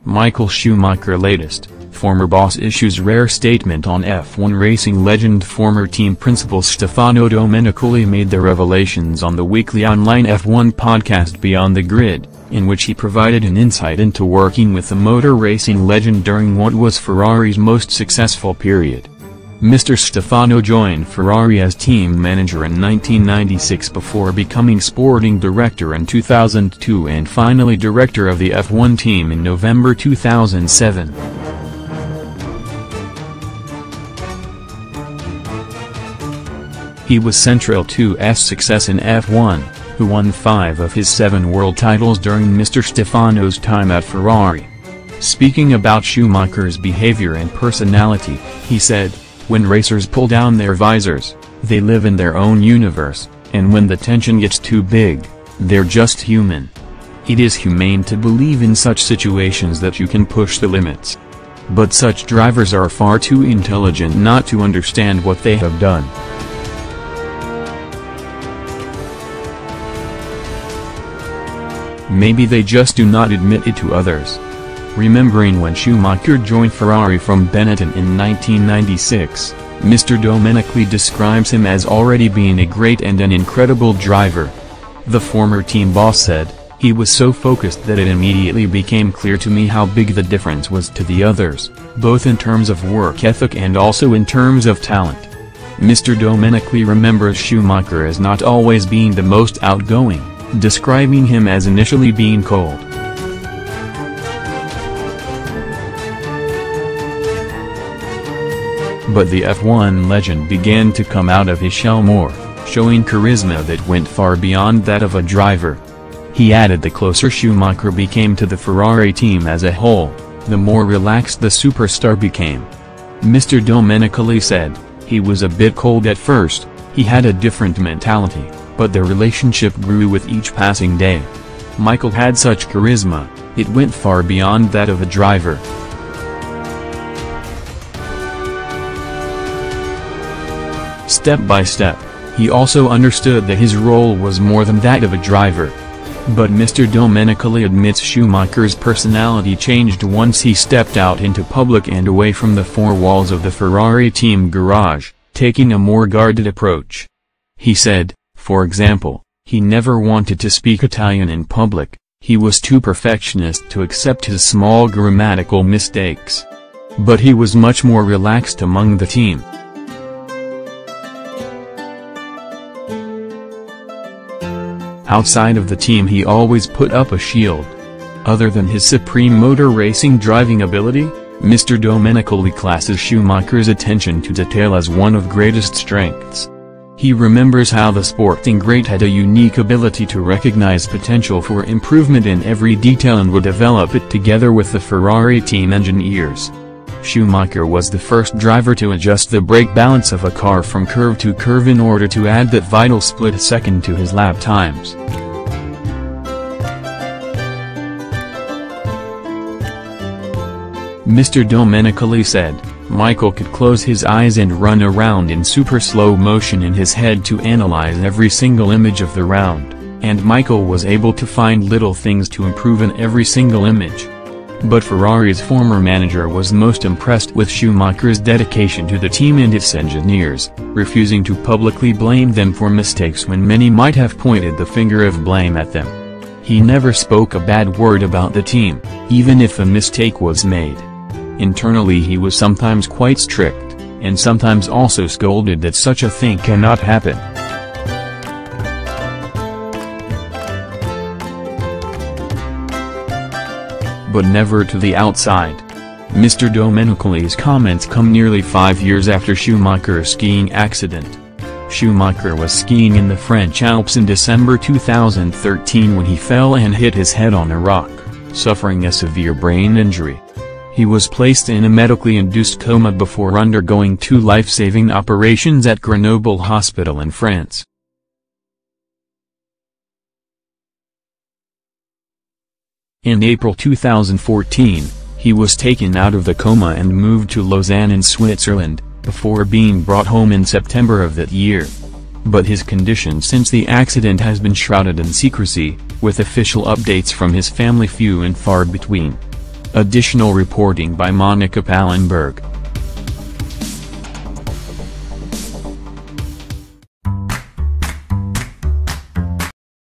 Michael Schumacher latest, former boss issues rare statement on F1 racing legend. Former team principal Stefano Domenicali made the revelations on the weekly online F1 podcast Beyond the Grid, in which he provided an insight into working with the motor racing legend during what was Ferrari's most successful period. Mr. Stefano joined Ferrari as team manager in 1996 before becoming sporting director in 2002 and finally director of the F1 team in November 2007. He was central to S success in F1, who won 5 of his 7 world titles during Mr. Stefano's time at Ferrari. Speaking about Schumacher's behavior and personality, he said, "When racers pull down their visors, they live in their own universe, and when the tension gets too big, they're just human. It is humane to believe in such situations that you can push the limits. But such drivers are far too intelligent not to understand what they have done. Maybe they just do not admit it to others." Remembering when Schumacher joined Ferrari from Benetton in 1996, Mr. Domenicali describes him as already being a great and an incredible driver. The former team boss said, "He was so focused that it immediately became clear to me how big the difference was to the others, both in terms of work ethic and also in terms of talent." Mr. Domenicali remembers Schumacher as not always being the most outgoing, describing him as initially being cold. But the F1 legend began to come out of his shell more, showing charisma that went far beyond that of a driver. He added the closer Schumacher became to the Ferrari team as a whole, the more relaxed the superstar became. Mr. Domenicali said, "He was a bit cold at first, he had a different mentality, but the relationship grew with each passing day. Michael had such charisma, it went far beyond that of a driver." Step by step, he also understood that his role was more than that of a driver. But Mr. Domenicali admits Schumacher's personality changed once he stepped out into public and away from the four walls of the Ferrari team garage, taking a more guarded approach. He said, for example, he never wanted to speak Italian in public, he was too perfectionist to accept his small grammatical mistakes. But he was much more relaxed among the team. Outside of the team he always put up a shield. Other than his supreme motor racing driving ability, Mr. Domenicali classes Schumacher's attention to detail as one of greatest strengths. He remembers how the sporting great had a unique ability to recognize potential for improvement in every detail and would develop it together with the Ferrari team engineers. Schumacher was the first driver to adjust the brake balance of a car from curve to curve in order to add that vital split second to his lap times. Mr. Domenicali said, "Michael could close his eyes and run around in super slow motion in his head to analyze every single image of the round, and Michael was able to find little things to improve in every single image." But Ferrari's former manager was most impressed with Schumacher's dedication to the team and its engineers, refusing to publicly blame them for mistakes when many might have pointed the finger of blame at them. He never spoke a bad word about the team, even if a mistake was made. Internally he was sometimes quite strict, and sometimes also scolded that such a thing cannot happen. But never to the outside. Mr. Domenicali's comments come nearly 5 years after Schumacher's skiing accident. Schumacher was skiing in the French Alps in December 2013 when he fell and hit his head on a rock, suffering a severe brain injury. He was placed in a medically induced coma before undergoing 2 life-saving operations at Grenoble Hospital in France. In April 2014, he was taken out of the coma and moved to Lausanne in Switzerland, before being brought home in September of that year. But his condition since the accident has been shrouded in secrecy, with official updates from his family few and far between. Additional reporting by Monica Pallenberg.